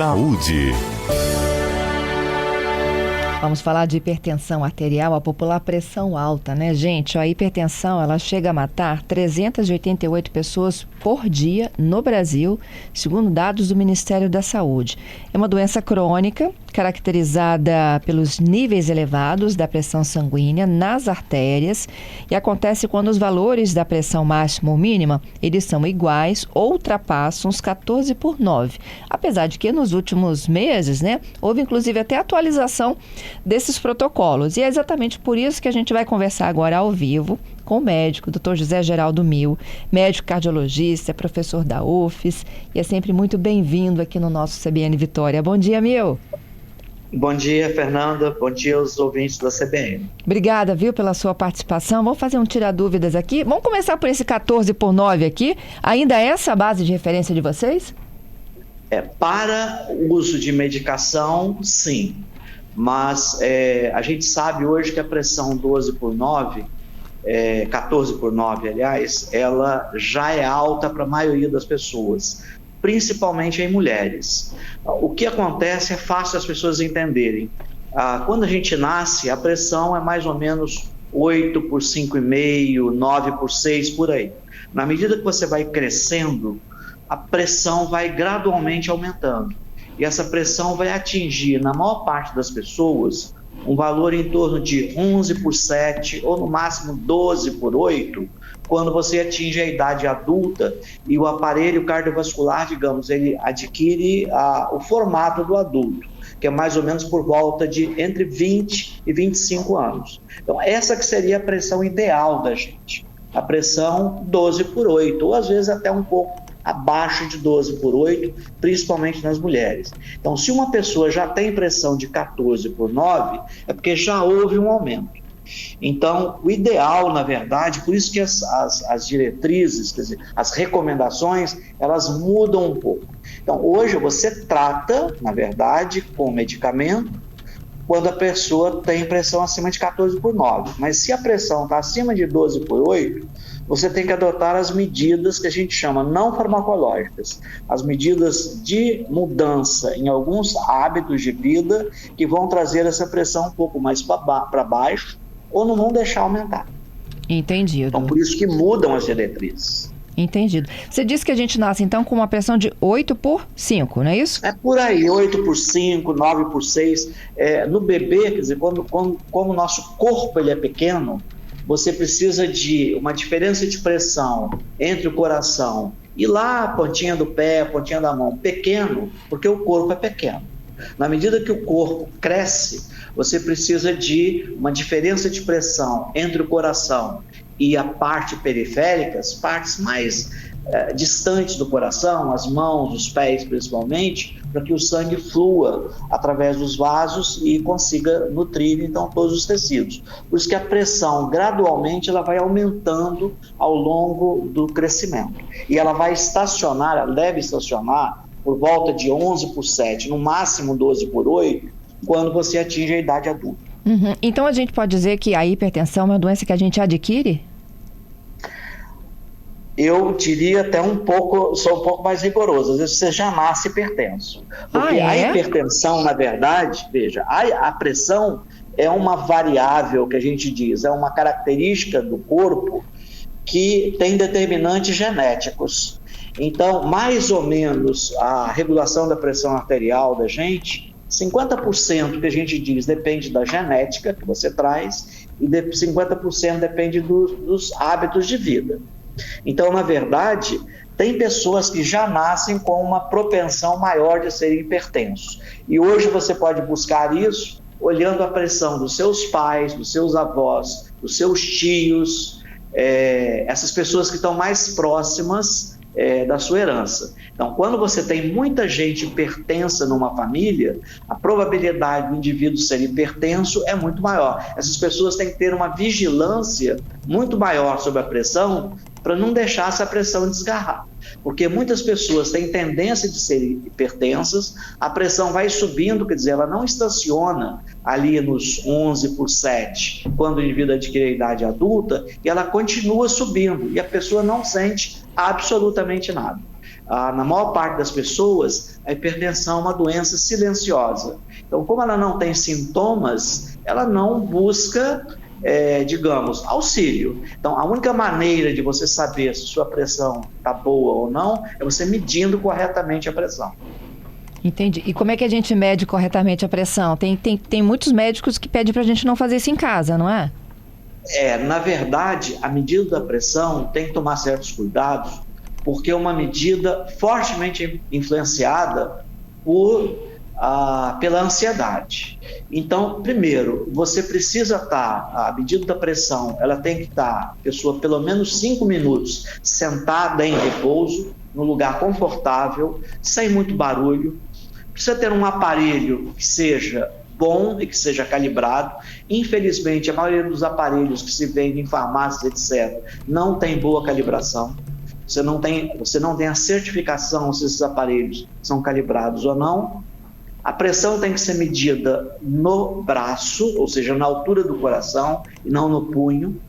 Saúde. Vamos falar de hipertensão arterial, a popular pressão alta, né, gente? A hipertensão, ela chega a matar 388 pessoas por dia no Brasil, segundo dados do Ministério da Saúde. É uma doença crônica, caracterizada pelos níveis elevados da pressão sanguínea nas artérias e acontece quando os valores da pressão máxima ou mínima, eles são iguais ou ultrapassam os 14/9. Apesar de que nos últimos meses, né, houve inclusive até atualização desses protocolos. E é exatamente por isso que a gente vai conversar agora ao vivo com o médico, Dr. José Geraldo Mil, médico cardiologista, professor da UFES, e é sempre muito bem-vindo aqui no nosso CBN Vitória. Bom dia, Mil. Bom dia, Fernanda. Bom dia aos ouvintes da CBN. Obrigada, viu, pela sua participação. Vamos fazer um tirar-dúvidas aqui. Vamos começar por esse 14/9 aqui. Ainda é essa a base de referência de vocês? Para o uso de medicação, sim. Mas a gente sabe hoje que a pressão 12/9, 14/9, aliás, ela já é alta para a maioria das pessoas, principalmente em mulheres. O que acontece é fácil as pessoas entenderem. Quando a gente nasce, a pressão é mais ou menos 8/5,5, 9/6, por aí. Na medida que você vai crescendo, a pressão vai gradualmente aumentando. E essa pressão vai atingir, na maior parte das pessoas, um valor em torno de 11/7 ou no máximo 12/8, quando você atinge a idade adulta e o aparelho cardiovascular, digamos, ele adquire o formato do adulto, que é mais ou menos por volta de entre 20 e 25 anos. Então, essa que seria a pressão ideal da gente, a pressão 12/8, ou às vezes até um pouco abaixo de 12/8, principalmente nas mulheres. Então, se uma pessoa já tem pressão de 14/9, é porque já houve um aumento. Então, o ideal, na verdade, por isso que as diretrizes, quer dizer, as recomendações, elas mudam um pouco. Então, hoje você trata, na verdade, com medicamento, quando a pessoa tem pressão acima de 14/9. Mas se a pressão está acima de 12/8, você tem que adotar as medidas que a gente chama não farmacológicas, as medidas de mudança em alguns hábitos de vida que vão trazer essa pressão um pouco mais para baixo ou não vão deixar aumentar. Entendido. Então, por isso que mudam as diretrizes. Entendido. Você disse que a gente nasce, então, com uma pressão de 8/5, não é isso? É por aí, 8/5, 9/6. No bebê, quer dizer, como o nosso corpo ele é pequeno, você precisa de uma diferença de pressão entre o coração e lá a pontinha do pé, a pontinha da mão, pequeno, porque o corpo é pequeno. Na medida que o corpo cresce, você precisa de uma diferença de pressão entre o coração e a parte periférica, as partes mais distantes do coração, as mãos, os pés principalmente, para que o sangue flua através dos vasos e consiga nutrir, então, todos os tecidos. Por isso que a pressão, gradualmente, ela vai aumentando ao longo do crescimento. E ela vai estacionar, ela deve estacionar por volta de 11/7, no máximo 12/8, quando você atinge a idade adulta. Uhum. Então, a gente pode dizer que a hipertensão é uma doença que a gente adquire? Eu diria até sou um pouco mais rigoroso. Às vezes você já nasce hipertenso. Porque a hipertensão, na verdade, veja, a pressão é uma variável que a gente diz, é uma característica do corpo que tem determinantes genéticos. Então, mais ou menos, a regulação da pressão arterial da gente, 50% que a gente diz depende da genética que você traz e 50% depende dos hábitos de vida. Então, na verdade, tem pessoas que já nascem com uma propensão maior de serem hipertensos. E hoje você pode buscar isso olhando a pressão dos seus pais, dos seus avós, dos seus tios, essas pessoas que estão mais próximas da sua herança. Então, quando você tem muita gente hipertensa numa família, a probabilidade do indivíduo ser hipertenso é muito maior. Essas pessoas têm que ter uma vigilância muito maior sobre a pressão para não deixar essa pressão desgarrar. Porque muitas pessoas têm tendência de serem hipertensas, a pressão vai subindo, quer dizer, ela não estaciona ali nos 11/7, quando o indivíduo adquire a idade adulta, e ela continua subindo, e a pessoa não sente absolutamente nada. na maior parte das pessoas, a hipertensão é uma doença silenciosa. Então, como ela não tem sintomas, ela não busca, digamos, auxílio. Então, a única maneira de você saber se sua pressão está boa ou não é você medindo corretamente a pressão. Entendi. E como é que a gente mede corretamente a pressão? Tem muitos médicos que pedem para a gente não fazer isso em casa, não é? Na verdade, a medida da pressão tem que tomar certos cuidados, porque é uma medida fortemente influenciada pela ansiedade. Então, primeiro, você precisa a medida da pressão, ela tem que estar, a pessoa pelo menos 5 minutos sentada em repouso, num lugar confortável, sem muito barulho. Precisa ter um aparelho que seja bom e que seja calibrado. Infelizmente, a maioria dos aparelhos que se vendem em farmácias, etc., não tem boa calibração. Você não tem a certificação se esses aparelhos são calibrados ou não. A pressão tem que ser medida no braço, ou seja, na altura do coração e não no punho.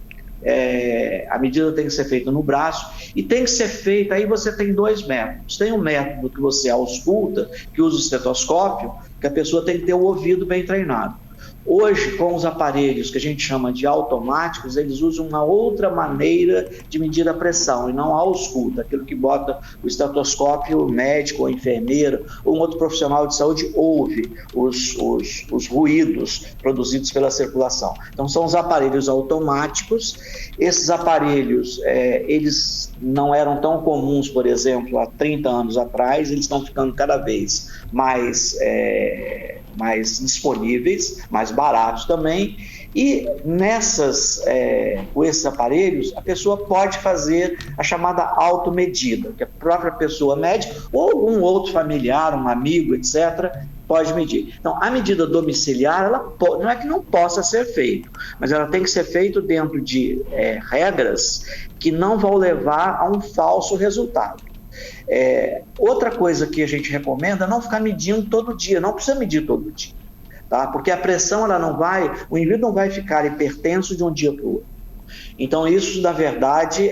A medida tem que ser feita no braço e tem que ser feita, aí você tem 2 métodos. Tem um método que você ausculta, que usa o estetoscópio, que a pessoa tem que ter o ouvido bem treinado. Hoje, com os aparelhos que a gente chama de automáticos, eles usam uma outra maneira de medir a pressão e não a ausculta, aquilo que bota o estetoscópio, o médico ou a enfermeira ou um outro profissional de saúde ouve os ruídos produzidos pela circulação. Então, são os aparelhos automáticos. Esses aparelhos, eles não eram tão comuns, por exemplo, há 30 anos atrás, eles estão ficando cada vez mais disponíveis, mais baratos também, e com esses aparelhos a pessoa pode fazer a chamada automedida, que a própria pessoa mede, ou algum outro familiar, um amigo, etc., pode medir. Então, a medida domiciliar, não é que não possa ser feito, mas ela tem que ser feita dentro de regras que não vão levar a um falso resultado. Outra coisa que a gente recomenda é não ficar medindo todo dia, não precisa medir todo dia, tá? Porque a pressão, o indivíduo não vai ficar hipertenso de um dia para o outro. Então isso, na verdade,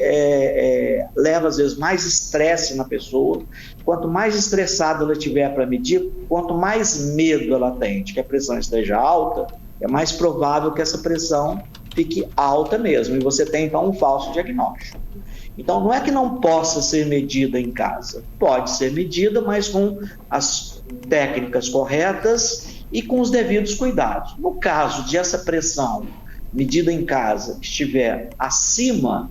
leva às vezes mais estresse na pessoa. Quanto mais estressada ela tiver para medir, quanto mais medo ela tem de que a pressão esteja alta, é mais provável que essa pressão fique alta mesmo, e você tem então um falso diagnóstico. Então, não é que não possa ser medida em casa. Pode ser medida, mas com as técnicas corretas e com os devidos cuidados. No caso de essa pressão medida em casa estiver acima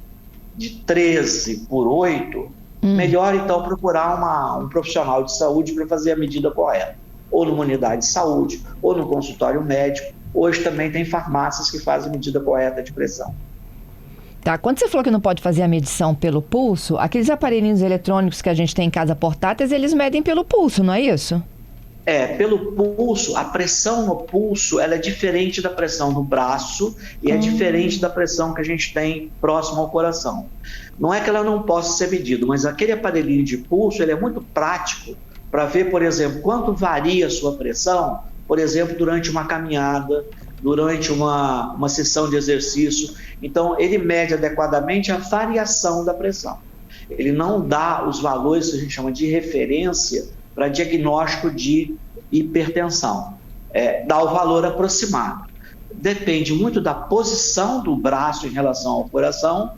de 13/8, melhor então procurar um profissional de saúde para fazer a medida correta. Ou numa unidade de saúde, ou no consultório médico. Hoje também tem farmácias que fazem a medida correta de pressão. Tá, quando você falou que não pode fazer a medição pelo pulso, aqueles aparelhinhos eletrônicos que a gente tem em casa portáteis, eles medem pelo pulso, não é isso? Pelo pulso, a pressão no pulso, ela é diferente da pressão no braço e é diferente da pressão que a gente tem próximo ao coração. Não é que ela não possa ser medida, mas aquele aparelhinho de pulso, ele é muito prático para ver, por exemplo, quanto varia a sua pressão, por exemplo, durante uma caminhada, durante uma sessão de exercício. Então, ele mede adequadamente a variação da pressão. Ele não dá os valores que a gente chama de referência para diagnóstico de hipertensão. Dá o valor aproximado. Depende muito da posição do braço em relação ao coração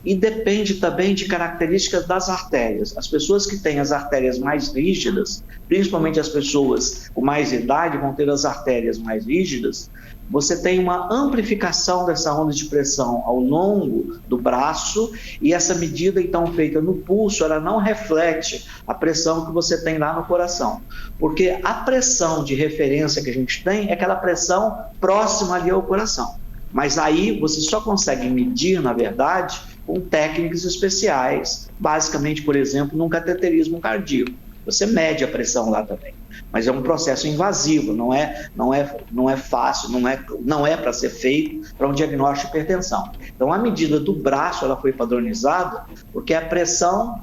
e depende também de características das artérias. As pessoas que têm as artérias mais rígidas, principalmente as pessoas com mais idade, vão ter as artérias mais rígidas. Você tem uma amplificação dessa onda de pressão ao longo do braço e essa medida, então, feita no pulso, ela não reflete a pressão que você tem lá no coração. Porque a pressão de referência que a gente tem é aquela pressão próxima ali ao coração. Mas aí você só consegue medir, na verdade, com técnicas especiais, basicamente, por exemplo, num cateterismo cardíaco. Você mede a pressão lá também, mas é um processo invasivo, não é fácil, não é para ser feito para um diagnóstico de hipertensão. Então, a medida do braço ela foi padronizada porque é a pressão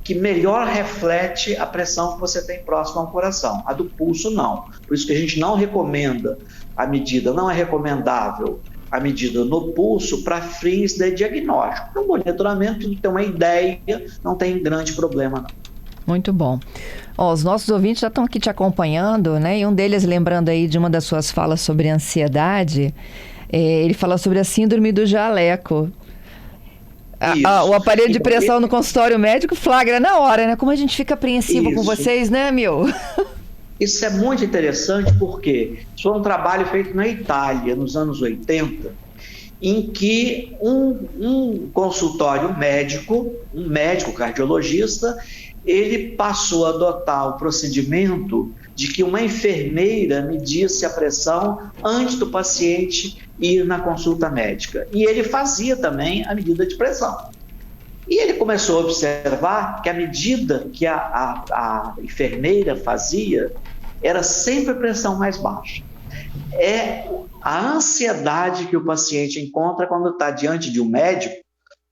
que melhor reflete a pressão que você tem próximo ao coração. A do pulso, não. Por isso que a gente não recomenda a medida, não é recomendável a medida no pulso para fins de diagnóstico. No monitoramento, tem uma ideia, não tem grande problema, não. Muito bom. Ó, os nossos ouvintes já estão aqui te acompanhando, né? E um deles, lembrando aí de uma das suas falas sobre ansiedade, ele fala sobre a síndrome do jaleco. O aparelho de pressão no consultório médico flagra na hora, né? Como a gente fica apreensivo com vocês, né, meu? Isso é muito interessante porque isso foi um trabalho feito na Itália, nos anos 80, em que um consultório médico, um médico cardiologista, ele passou a adotar o procedimento de que uma enfermeira medisse a pressão antes do paciente ir na consulta médica. E ele fazia também a medida de pressão. E ele começou a observar que a medida que a enfermeira fazia era sempre a pressão mais baixa. É a ansiedade que o paciente encontra quando está diante de um médico,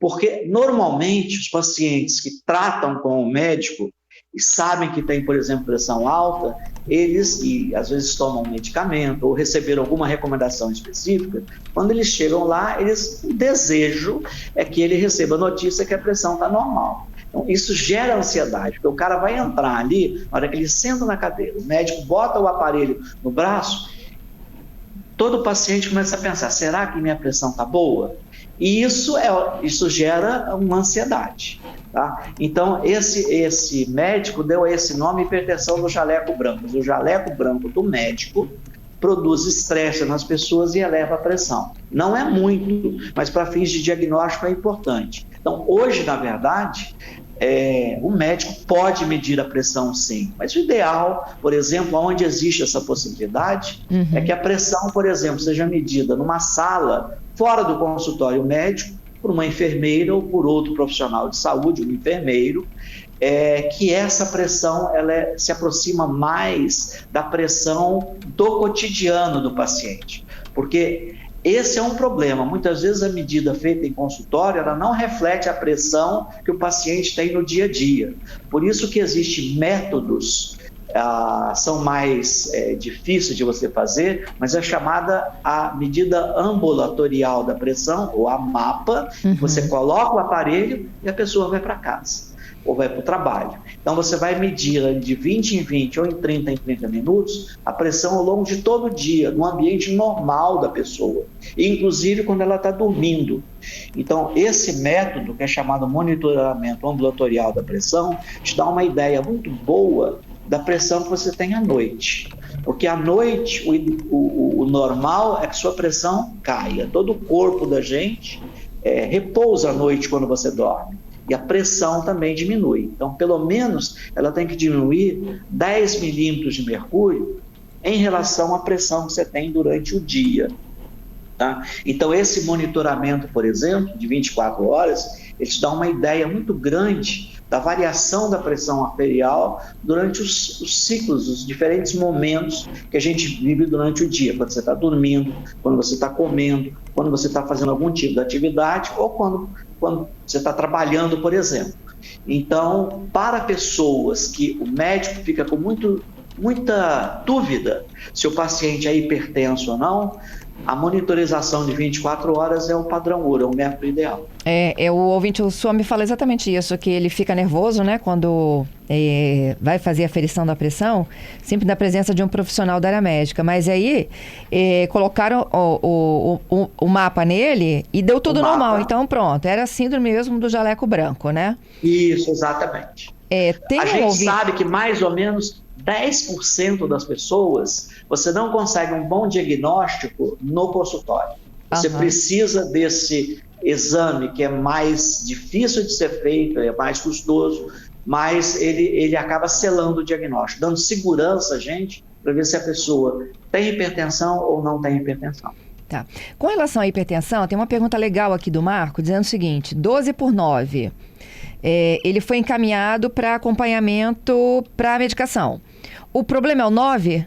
porque normalmente os pacientes que tratam com o médico e sabem que tem, por exemplo, pressão alta, eles, e às vezes tomam um medicamento ou receberam alguma recomendação específica, quando eles chegam lá, o desejo é que ele receba a notícia que a pressão está normal. Então, isso gera ansiedade, porque o cara vai entrar ali, na hora que ele senta na cadeira, o médico bota o aparelho no braço, todo paciente começa a pensar, será que minha pressão está boa? E isso gera uma ansiedade. Tá? Então, esse médico deu esse nome hipertensão do jaleco branco. O jaleco branco do médico produz estresse nas pessoas e eleva a pressão. Não é muito, mas para fins de diagnóstico é importante. Então, hoje, na verdade, o médico pode medir a pressão sim, mas o ideal, por exemplo, onde existe essa possibilidade, é que a pressão, por exemplo, seja medida numa sala fora do consultório médico, por uma enfermeira ou por outro profissional de saúde, um enfermeiro, que essa pressão se aproxima mais da pressão do cotidiano do paciente, porque esse é um problema. Muitas vezes a medida feita em consultório, ela não reflete a pressão que o paciente tem no dia a dia. Por isso que existem métodos, são mais difíceis de você fazer, mas é chamada a medida ambulatorial da pressão, ou a MAPA. Você coloca o aparelho e a pessoa vai para casa ou vai para o trabalho. Então você vai medir de 20 em 20 ou em 30 em 30 minutos a pressão ao longo de todo o dia, no ambiente normal da pessoa, inclusive quando ela está dormindo. Então esse método, que é chamado monitoramento ambulatorial da pressão, te dá uma ideia muito boa da pressão que você tem à noite. Porque à noite o normal é que sua pressão caia. Todo o corpo da gente repousa à noite quando você dorme. E a pressão também diminui. Então, pelo menos, ela tem que diminuir 10 milímetros de mercúrio em relação à pressão que você tem durante o dia. Tá? Então, esse monitoramento, por exemplo, de 24 horas, ele te dá uma ideia muito grande da variação da pressão arterial durante os ciclos, os diferentes momentos que a gente vive durante o dia, quando você está dormindo, quando você está comendo, quando você está fazendo algum tipo de atividade ou quando você está trabalhando, por exemplo. Então, para pessoas que o médico fica com muita dúvida se o paciente é hipertenso ou não, a monitorização de 24 horas é o padrão ouro, é o método ideal. O ouvinte, o senhor me fala exatamente isso, que ele fica nervoso, né, quando vai fazer a aferição da pressão, sempre na presença de um profissional da área médica. Mas aí, colocaram o mapa nele e deu tudo normal. Então, pronto, era a síndrome mesmo do jaleco branco, né? Isso, exatamente. A gente sabe que mais ou menos 10% das pessoas, você não consegue um bom diagnóstico no consultório. Você precisa desse exame que é mais difícil de ser feito, é mais custoso, mas ele acaba selando o diagnóstico, dando segurança a gente para ver se a pessoa tem hipertensão ou não tem hipertensão. Tá. Com relação à hipertensão, tem uma pergunta legal aqui do Marco, dizendo o seguinte: 12/9, ele foi encaminhado para acompanhamento para medicação. O problema é o 9?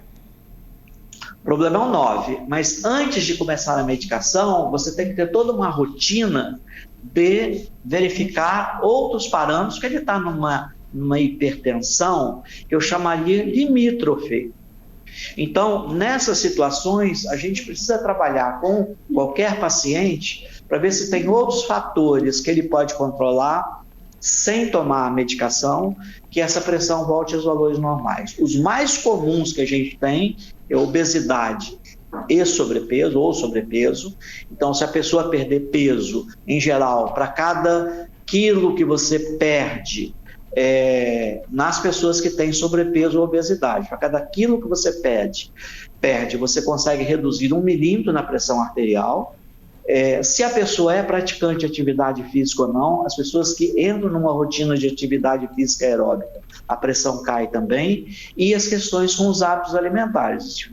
O problema é o 9, mas antes de começar a medicação, você tem que ter toda uma rotina de verificar outros parâmetros, que ele está numa hipertensão que eu chamaria limítrofe. Então, nessas situações, a gente precisa trabalhar com qualquer paciente para ver se tem outros fatores que ele pode controlar, sem tomar a medicação, que essa pressão volte aos valores normais. Os mais comuns que a gente tem é obesidade e sobrepeso ou sobrepeso. Então, se a pessoa perder peso, em geral, para cada quilo que você perde, nas pessoas que têm sobrepeso ou obesidade, para cada quilo que você perde, você consegue reduzir 1 milímetro na pressão arterial. Se a pessoa é praticante de atividade física ou não, as pessoas que entram numa rotina de atividade física aeróbica, a pressão cai também, e as questões com os hábitos alimentares. Existem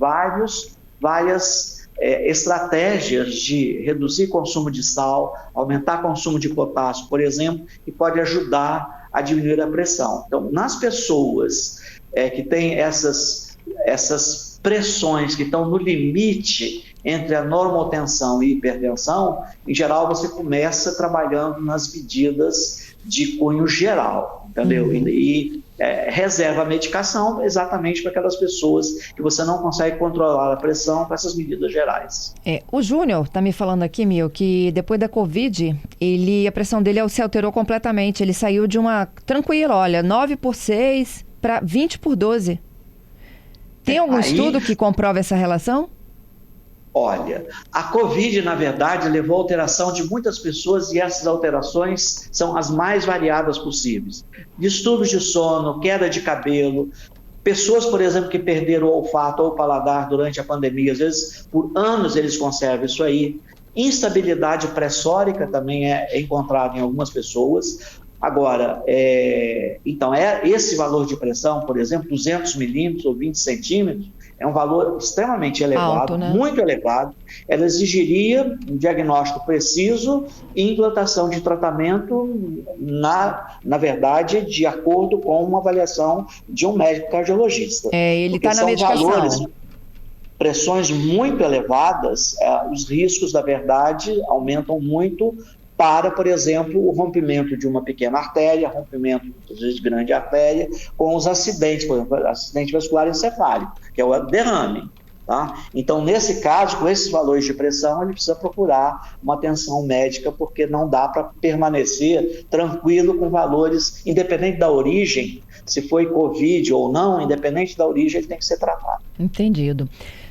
várias estratégias de reduzir consumo de sal, aumentar consumo de potássio, por exemplo, que pode ajudar a diminuir a pressão. Então, nas pessoas que têm essas pressões que estão no limite entre a normotensão e hipertensão, em geral você começa trabalhando nas medidas de cunho geral, entendeu? E reserva a medicação exatamente para aquelas pessoas que você não consegue controlar a pressão com essas medidas gerais. O Júnior está me falando aqui, Mil, que depois da Covid, a pressão dele se alterou completamente. Ele saiu de uma tranquila, 9/6 para 20/12. Tem algum estudo que comprova essa relação? Olha, a Covid, na verdade, levou à alteração de muitas pessoas e essas alterações são as mais variadas possíveis. Distúrbios de sono, queda de cabelo, pessoas, por exemplo, que perderam o olfato ou o paladar durante a pandemia, às vezes por anos eles conservam isso aí. Instabilidade pressórica também é encontrada em algumas pessoas. Agora, então, esse valor de pressão, por exemplo, 200 milímetros ou 20 centímetros, é um valor extremamente elevado, alto, né? Muito elevado. Ela exigiria um diagnóstico preciso e implantação de tratamento, na verdade, de acordo com uma avaliação de um médico cardiologista. Ele está na medicação. Pressões muito elevadas, os riscos, na verdade, aumentam muito para, por exemplo, o rompimento de uma pequena artéria, rompimento, às vezes, de grande artéria, com os acidentes, por exemplo, acidente vascular encefálico, que é o derrame. Tá? Então, nesse caso, com esses valores de pressão, ele precisa procurar uma atenção médica, porque não dá para permanecer tranquilo com valores, independente da origem, se foi Covid ou não, independente da origem, ele tem que ser tratado. Entendido.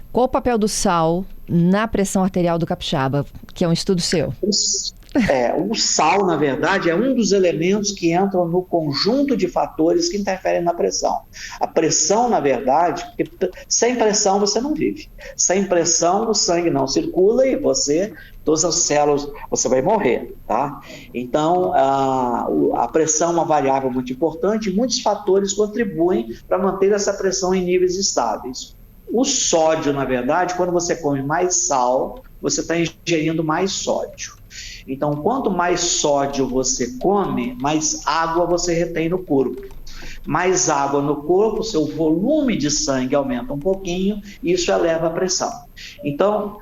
Qual o papel do sal na pressão arterial do capixaba, que é um estudo seu? O sal, na verdade, é um dos elementos que entram no conjunto de fatores que interferem na pressão. A pressão, na verdade, porque sem pressão você não vive. Sem pressão o sangue não circula e todas as células, você vai morrer, tá? Então, a pressão é uma variável muito importante e muitos fatores contribuem para manter essa pressão em níveis estáveis. O sódio, na verdade, quando você come mais sal, você está ingerindo mais sódio. Então, quanto mais sódio você come, mais água você retém no corpo. Mais água no corpo, seu volume de sangue aumenta um pouquinho e isso eleva a pressão. Então,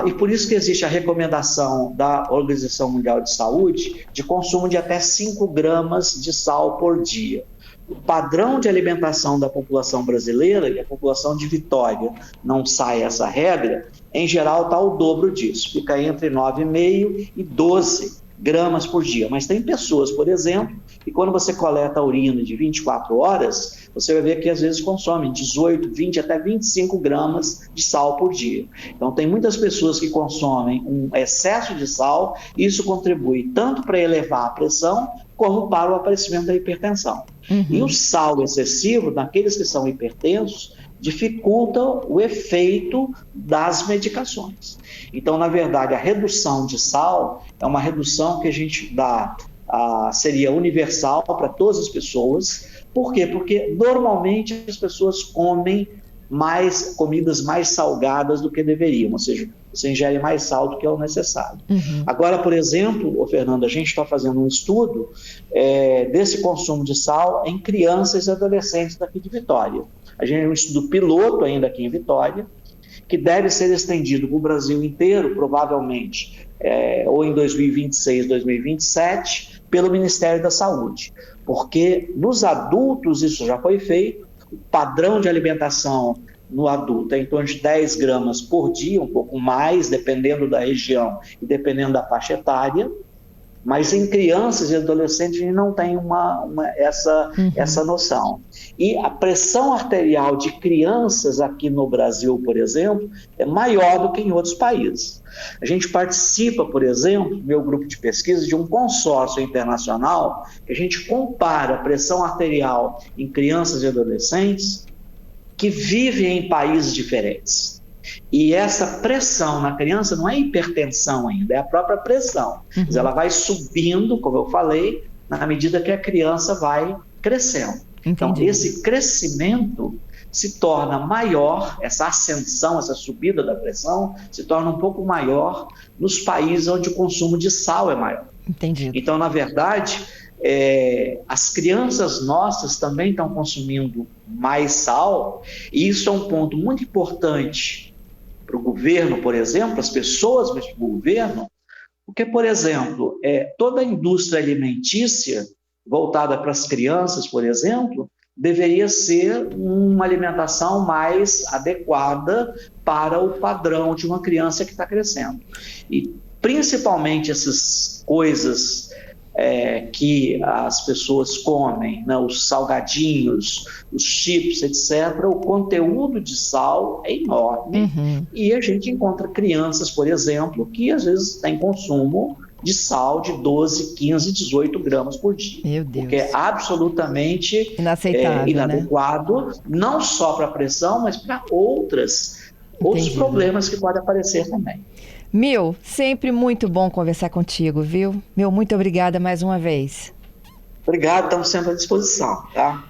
e por isso que existe a recomendação da Organização Mundial de Saúde de consumo de até 5 gramas de sal por dia. O padrão de alimentação da população brasileira, e a população de Vitória não sai essa regra, em geral está o dobro disso, fica entre 9,5 e 12 gramas por dia. Mas tem pessoas, por exemplo, que quando você coleta a urina de 24 horas, você vai ver que às vezes consomem 18, 20, até 25 gramas de sal por dia. Então tem muitas pessoas que consomem um excesso de sal, e isso contribui tanto para elevar a pressão, como para o aparecimento da hipertensão. E o sal excessivo, naqueles que são hipertensos, dificulta o efeito das medicações. Então, na verdade, a redução de sal é uma redução que a gente dá, seria universal para todas as pessoas. Por quê? Porque normalmente as pessoas comem comidas mais salgadas do que deveriam, ou seja, você ingere mais sal do que é o necessário. Agora, por exemplo, Fernando, a gente está fazendo um estudo desse consumo de sal em crianças e adolescentes daqui de Vitória. A gente tem um estudo piloto ainda aqui em Vitória, que deve ser estendido para o Brasil inteiro, provavelmente, ou em 2026, 2027, pelo Ministério da Saúde. Porque nos adultos isso já foi feito, o padrão de alimentação no adulto é em torno de 10 gramas por dia, um pouco mais, dependendo da região e dependendo da faixa etária. Mas em crianças e adolescentes a gente não tem essa noção. E a pressão arterial de crianças aqui no Brasil, por exemplo, é maior do que em outros países. A gente participa, por exemplo, meu grupo de pesquisa, de um consórcio internacional que a gente compara a pressão arterial em crianças e adolescentes que vivem em países diferentes. E essa pressão na criança não é hipertensão ainda, é a própria pressão. Mas ela vai subindo, como eu falei, na medida que a criança vai crescendo. Então, esse crescimento se torna maior, essa ascensão, essa subida da pressão, se torna um pouco maior nos países onde o consumo de sal é maior. Entendido. Então, na verdade, as crianças nossas também estão consumindo mais sal, e isso é um ponto muito importante para o governo, por exemplo, as pessoas, mas para o governo, porque, por exemplo, toda a indústria alimentícia voltada para as crianças, por exemplo, deveria ser uma alimentação mais adequada para o padrão de uma criança que está crescendo. E, principalmente, essas coisas que as pessoas comem, né, os salgadinhos, os chips, etc., o conteúdo de sal é enorme. E a gente encontra crianças, por exemplo, que às vezes têm consumo de sal de 12, 15, 18 gramas por dia. Meu Deus. Porque é absolutamente inaceitável, inadequado, né? Não só para a pressão, mas para outros problemas que podem aparecer também. Mil, sempre muito bom conversar contigo, viu? Mil, muito obrigada mais uma vez. Obrigado, estamos sempre à disposição, tá?